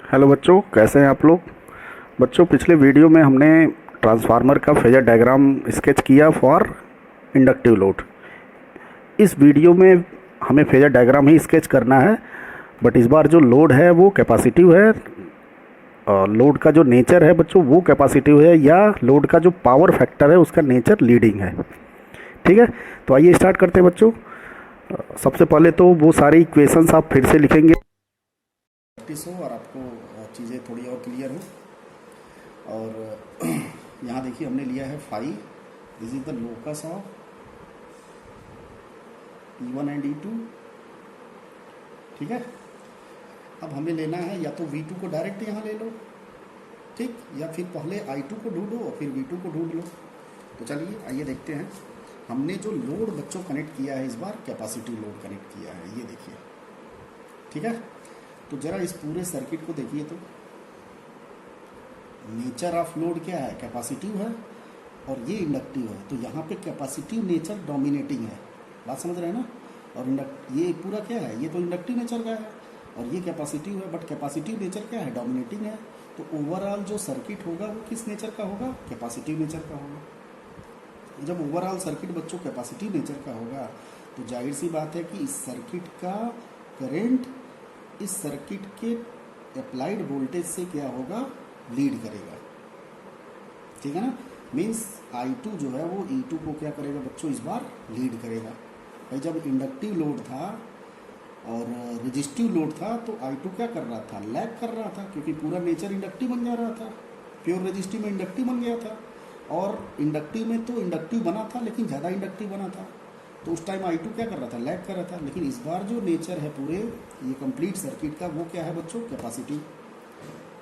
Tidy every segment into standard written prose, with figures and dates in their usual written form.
Hello बच्चों, कैसे हैं आप लोग। बच्चों, पिछले वीडियो में हमने ट्रांसफार्मर का फेजर डायग्राम स्केच किया फॉर इंडक्टिव लोड। इस वीडियो में हमें फेजर डायग्राम ही स्केच करना है, बट इस बार जो लोड है वो कैपेसिटिव है। लोड का जो नेचर है बच्चों वो कैपेसिटिव है, या लोड का जो पावर फैक्टर है उसका नेचर लीडिंग है। ठीक है, तो आइए स्टार्ट करते हैं बच्चों। सबसे पहले तो वो सारी इक्वेशंस आप फिर से लिखेंगे प्रैक्टिस हो और आपको चीज़ें थोड़ी और क्लियर हो। और यहाँ देखिए हमने लिया है phi, this is the locus of E1 and E2। ठीक है, अब हमें लेना है या तो V2 को डायरेक्ट यहाँ ले लो, ठीक, या फिर पहले I2 को ढूंढो और फिर V2 को ढूंढ लो। तो चलिए आइए देखते हैं। हमने जो लोड बच्चों कनेक्ट किया है इस बार कैपेसिटिव लोड कनेक्ट किया है, ये देखिए। ठीक है, तो जरा इस पूरे सर्किट को देखिए। तो नेचर ऑफ लोड क्या है, कैपेसिटिव है और ये इंडक्टिव है। तो यहाँ पे कैपेसिटिव नेचर डोमिनेटिंग है, बात समझ रहे हैं ना। और ये पूरा क्या है, ये तो इंडक्टिव नेचर का है और ये कैपेसिटिव है, बट कैपेसिटिव नेचर क्या है, डोमिनेटिंग है। तो ओवरऑल जो सर्किट होगा वो किस नेचर का होगा, कैपेसिटिव नेचर का होगा। जब ओवरऑल सर्किट बच्चों कैपेसिटिव नेचर का होगा तो जाहिर सी बात है कि इस सर्किट का करंट इस सर्किट के अप्लाइड वोल्टेज से क्या होगा, लीड करेगा। ठीक है ना, मीन्स I2 जो है वो E2 को क्या करेगा बच्चों, इस बार लीड करेगा। भाई जब इंडक्टिव लोड था और रेजिस्टिव लोड था तो I2 क्या कर रहा था, लैग कर रहा था, क्योंकि पूरा नेचर इंडक्टिव बन जा रहा था। प्योर रेजिस्टिव में इंडक्टिव बन गया था और इंडक्टिव में तो इंडक्टिव बना था लेकिन ज़्यादा इंडक्टिव बना था। तो उस टाइम I2 क्या कर रहा था, लैग कर रहा था। लेकिन इस बार जो नेचर है पूरे ये कंप्लीट सर्किट का वो क्या है बच्चों, कैपेसिटिव।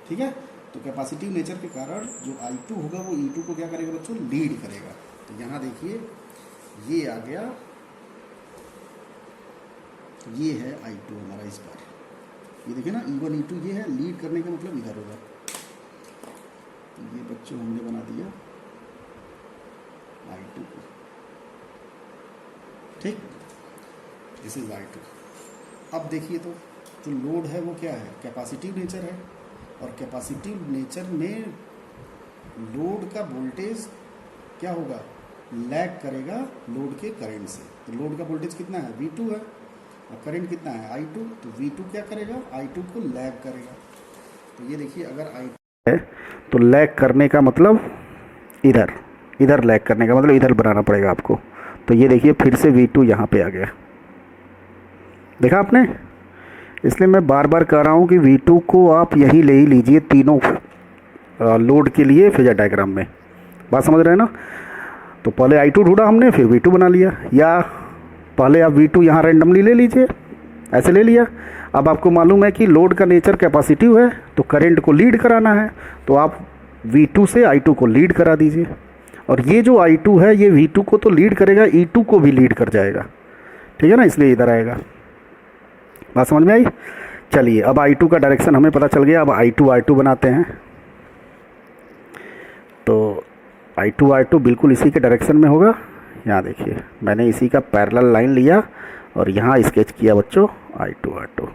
ठीक है, तो कैपेसिटिव नेचर के कारण जो I2 होगा वो E2 को क्या करेगा बच्चों, लीड करेगा। तो यहाँ देखिए ये आ गया, ये है I2 हमारा इस बार। ये देखिए ना, E1 E2 ये है, लीड करने का मतलब इधर होगा। तो ये बच्चों हमने बना दिया I2 को। ठीक, दिस इज I2। अब देखिए तो जो लोड है वो क्या है, कैपेसिटिव नेचर है और कैपेसिटिव नेचर में लोड का वोल्टेज क्या होगा, लैग करेगा लोड के करंट से। तो लोड का वोल्टेज कितना है, V2 है और करंट कितना है, I2। तो V2 क्या करेगा, I2 को लैग करेगा। तो ये देखिए अगर I2 है तो लैग करने का मतलब इधर लैग करने का मतलब इधर बनाना पड़ेगा आपको। तो ये देखिए फिर से V2 यहाँ पे आ गया, देखा आपने। इसलिए मैं बार बार कह रहा हूँ कि V2 को आप यहीं ले ही लीजिए तीनों लोड के लिए फेजर डायग्राम में, बात समझ रहे हैं ना। तो पहले I2 ढूंढा हमने, फिर V2 बना लिया, या पहले आप V2 यहाँ रैंडमली ले लीजिए, ऐसे ले लिया। अब आपको मालूम है कि लोड का नेचर कैपेसिटिव है तो करंट को लीड कराना है, तो आप V2 से I2 को लीड करा दीजिए। और ये जो I2 है ये V2 को तो लीड करेगा, E2 को भी लीड कर जाएगा। ठीक है ना, इसलिए इधर आएगा, बात समझ में आई। चलिए अब I2 का डायरेक्शन हमें पता चल गया। अब I2 बनाते हैं। तो I2 बिल्कुल इसी के डायरेक्शन में होगा। यहाँ देखिए मैंने इसी का पैरेलल लाइन लिया और यहाँ स्केच किया बच्चों I2।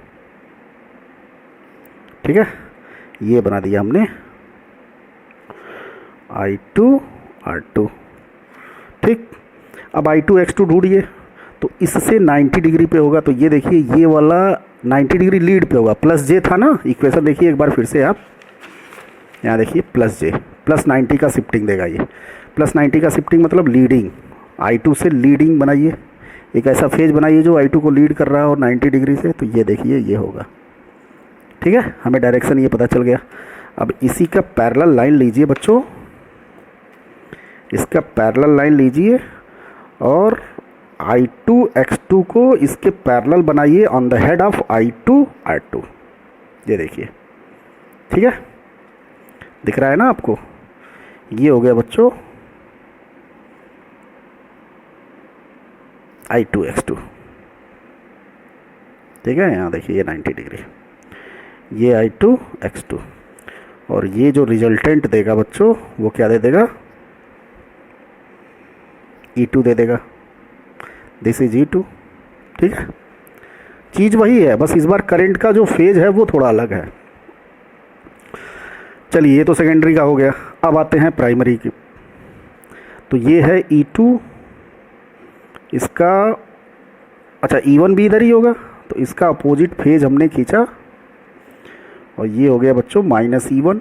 ठीक है, ये बना दिया हमने I2। ठीक, अब I2X2 ढूंढिए। तो इससे 90 डिग्री पे होगा। तो ये देखिए ये वाला 90 डिग्री लीड पे होगा, प्लस J था ना। इक्वेशन देखिए एक बार फिर से आप, यहाँ देखिए प्लस J, प्लस 90 का शिफ्टिंग देगा। ये प्लस 90 का शिफ्टिंग मतलब लीडिंग, I2 से लीडिंग बनाइए, एक ऐसा फेज बनाइए जो I2 को लीड कर रहा है और 90 डिग्री से। तो ये देखिए ये होगा। ठीक है, हमें डायरेक्शन ये पता चल गया। अब इसी का पैरेलल लाइन लीजिए बच्चों, इसका पैरेलल लाइन लीजिए और I2X2 को इसके पैरेलल बनाइए on the head of I2। ये देखिए, ठीक है, दिख रहा है ना आपको। ये हो गया बच्चों I2X2। ठीक है, यहाँ देखिए ये 90 डिग्री, ये I2X2। और ये जो रिजल्टेंट देगा बच्चों वो क्या दे देगा, E2 दे देगा। This is E2। ठीक है, चीज़ वही है, बस इस बार करंट का जो फेज है वो थोड़ा अलग है। चलिए ये तो सेकेंडरी का हो गया। अब आते हैं प्राइमरी की। तो ये है E2, इसका अच्छा E1 भी इधर ही होगा, तो इसका अपोजिट फेज हमने खींचा और ये हो गया बच्चों -E1।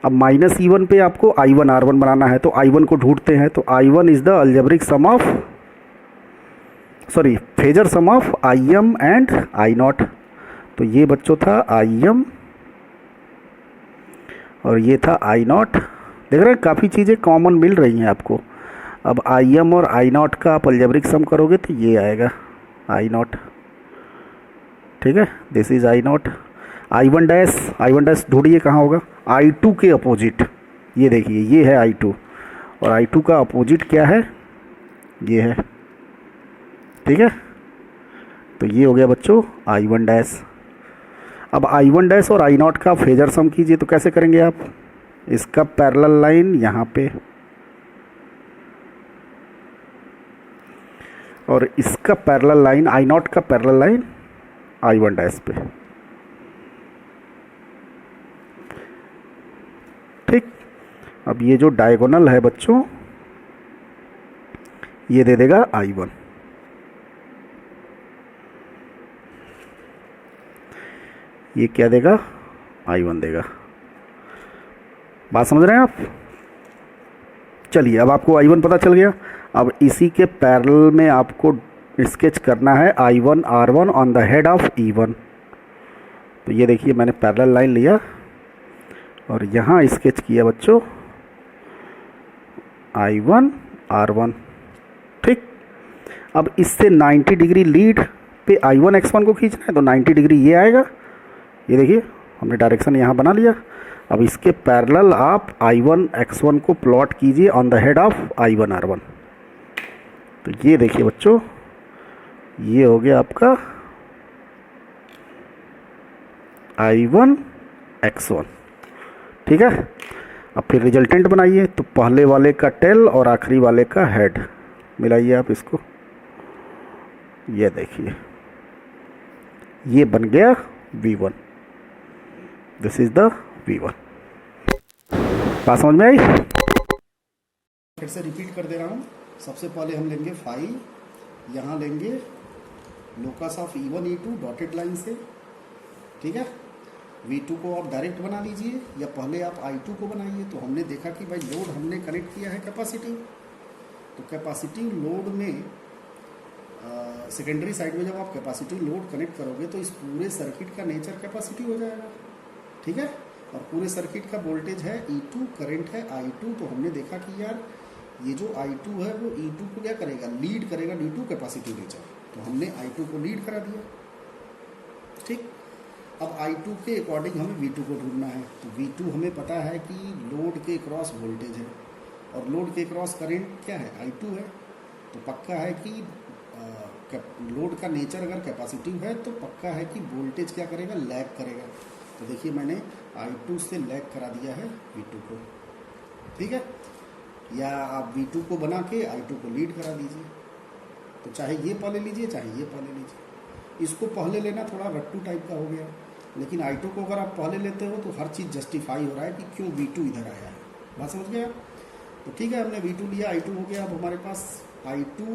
अब -E1 पे आपको I1 R1 बनाना है, तो I1 को ढूंढते हैं। तो I1 is the algebraic sum of, sorry phasor sum of IM and I0। तो ये बच्चों था IM और ये था I0। देख रहे हैं काफ़ी चीज़ें कॉमन मिल रही हैं आपको। अब IM और I0 का आप अलजेब्रिक सम करोगे तो ये आएगा I0, ठीक है। This is I0। I1 dash ढूंढिए कहाँ होगा, I2 के अपोजिट। ये देखिए ये है I2 और I2 का अपोजिट क्या है, ये है, ठीक है। तो ये हो गया बच्चों I1 डैश। अब I1 डैश और I0 का फेजर सम कीजिए। तो कैसे करेंगे आप, इसका पैरेलल लाइन यहाँ पे और इसका पैरेलल लाइन I0 का पैरेलल लाइन I1 डैश पे, ठीक। अब ये जो डायगोनल है बच्चों ये दे देगा I1, ये क्या देगा, I1 देगा। बात समझ रहे हैं आप। चलिए अब आपको I1 पता चल गया। अब इसी के पैरेलल में आपको स्केच करना है I1 R1 on the head of E1। तो ये देखिए मैंने पैरेलल लाइन लिया और यहाँ स्केच किया बच्चों I1 R1, ठीक। अब इससे 90 डिग्री लीड पे I1 X1 को खींचना है, तो 90 डिग्री ये आएगा। ये देखिए हमने डायरेक्शन यहाँ बना लिया। अब इसके पैरेलल आप I1 X1 को प्लॉट कीजिए on the head of I1 R1। तो ये देखिए बच्चों ये हो गया आपका I1 X1, ठीक है। अब फिर रिजल्टेंट बनाइए। तो पहले वाले का टेल और आखिरी वाले का हेड मिलाइए आप इसको। ये देखिए ये बन गया V1। This is the V1। बात समझ में आई। फिर से रिपीट कर दे रहा हूँ। सबसे पहले हम लेंगे फाई, यहाँ लेंगे locus of E1 E2 dotted line से, ठीक है। V2 को आप डायरेक्ट बना लीजिए या पहले आप I2 को बनाइए। तो हमने देखा कि भाई लोड हमने कनेक्ट किया है कैपेसिटिव, तो कैपेसिटिव लोड में सेकेंडरी साइड में जब आप कैपेसिटिव लोड कनेक्ट करोगे तो इस पूरे सर्किट का नेचर कैपेसिटिव हो जाएगा, ठीक है। और पूरे सर्किट का वोल्टेज है E2, करंट है I2। तो हमने देखा कि यार ये जो I2 है वो E2 को क्या करेगा, लीड करेगा ड्यू टू कैपेसिटिव नेचर। तो हमने I2 को लीड करा दिया, ठीक। अब I2 के अकॉर्डिंग हमें V2 को ढूंढना है। तो V2 हमें पता है कि लोड के क्रॉस वोल्टेज है और लोड के क्रॉस करंट क्या है, I2 है। तो पक्का है कि लोड का नेचर अगर कैपेसिटिव है तो पक्का है कि वोल्टेज क्या करेगा, लैग करेगा। तो देखिए मैंने I2 से लैग करा दिया है V2 को, ठीक है। या आप V2 को बना के I2 को लीड करा दीजिए। तो चाहे ये पहले लीजिए चाहे ये पहले लीजिए। इसको पहले लेना थोड़ा रट्टू टाइप का हो गया, लेकिन I2 को अगर आप पहले लेते हो तो हर चीज़ जस्टिफाई हो रहा है कि क्यों V2 इधर आया है। बात समझ गया। तो ठीक है हमने V2 लिया, I2 हो गया। अब हमारे पास I2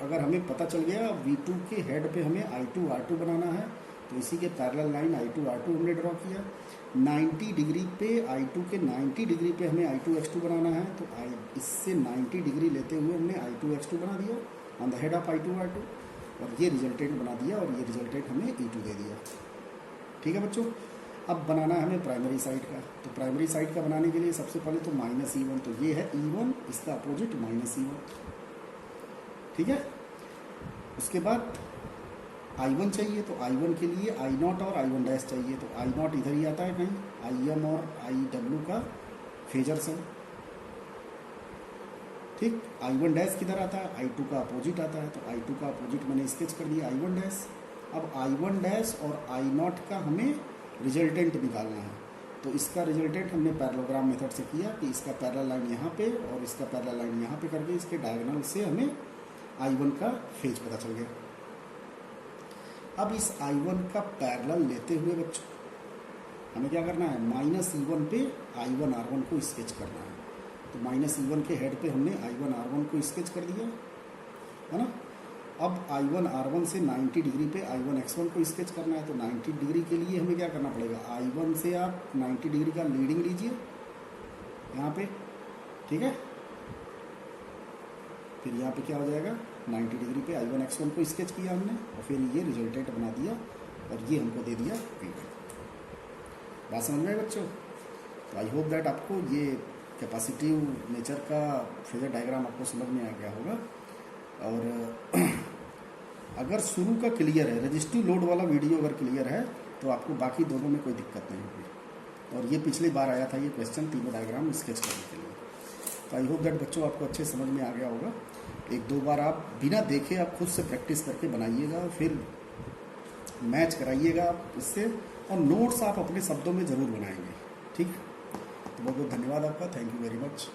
अगर हमें पता चल गया V2 के हेड पे हमें I2 R2 बनाना है। तो इसी के पैरेलल लाइन I2 R2 हमने ड्रॉ किया। 90 डिग्री पे I2 के 90 डिग्री पे हमें I2 X2 बनाना है। तो इससे 90 डिग्री लेते हुए हमने I2 X2 बना दिया on the head of I2 R2 और ये रिजल्टेंट बना दिया और ये रिजल्टेंट हमें E2 दे दिया, ठीक है बच्चों। अब बनाना है हमें प्राइमरी साइड का। तो प्राइमरी साइड का बनाने के लिए सबसे पहले तो -E1, तो ये है E1, इसका अपोजिट -E1, ठीक है। उसके बाद I1 चाहिए, तो I1 के लिए I0 और I1 डैश चाहिए। तो I0 इधर ही आता है कहीं, IM और IW का फेजर सम, ठीक। I1 डैश किधर आता है, I2 का अपोजिट आता है। तो I2 का अपोजिट मैंने स्केच कर दिया I1 डैश। अब I1 डैश और I0 का हमें रिजल्टेंट निकालना है। तो इसका रिजल्टेंट हमने पैरेललोग्राम मेथड से किया कि इसका पैरेलल लाइन यहाँ पे और इसका पैरेलल लाइन यहाँ पे करके इसके डायगोनल से हमें I1 का फेज पता चल गया। अब इस I1 का पैरेलल लेते हुए बच्चों हमें क्या करना है, -E1 पे I1R1 को स्केच करना है। तो -E1 के हेड पे हमने I1R1 को स्केच कर दिया है ना। अब I1R1 से 90 डिग्री पे I1X1 को स्केच करना है। तो 90 डिग्री के लिए हमें क्या करना पड़ेगा, I1 से आप 90 डिग्री का लीडिंग लीजिए यहाँ पे, ठीक है। फिर यहाँ पे क्या हो जाएगा, 90 डिग्री पे I1X1 को स्केच किया हमने और फिर ये रिजल्टेंट बना दिया और ये हमको दे दिया V1। बात समझ में आई बच्चों। तो आई होप दैट आपको ये कैपेसिटिव नेचर का फेजर डायग्राम आपको समझ में आ गया होगा। और अगर शुरू का क्लियर है, रजिस्टिव लोड वाला वीडियो अगर क्लियर है तो आपको बाकी दोनों में कोई दिक्कत नहीं होगी। और ये पिछली बार आया था ये क्वेश्चन, तीनों डायग्राम स्केच करने के लिए। तो आई होप दैट बच्चों आपको अच्छे समझ में आ गया होगा। एक दो बार आप बिना देखे आप खुद से प्रैक्टिस करके बनाइएगा, फिर मैच कराइएगा आप इससे, और नोट्स आप अपने शब्दों में ज़रूर बनाएंगे, ठीक। तो बहुत बहुत धन्यवाद आपका, थैंक यू वेरी मच।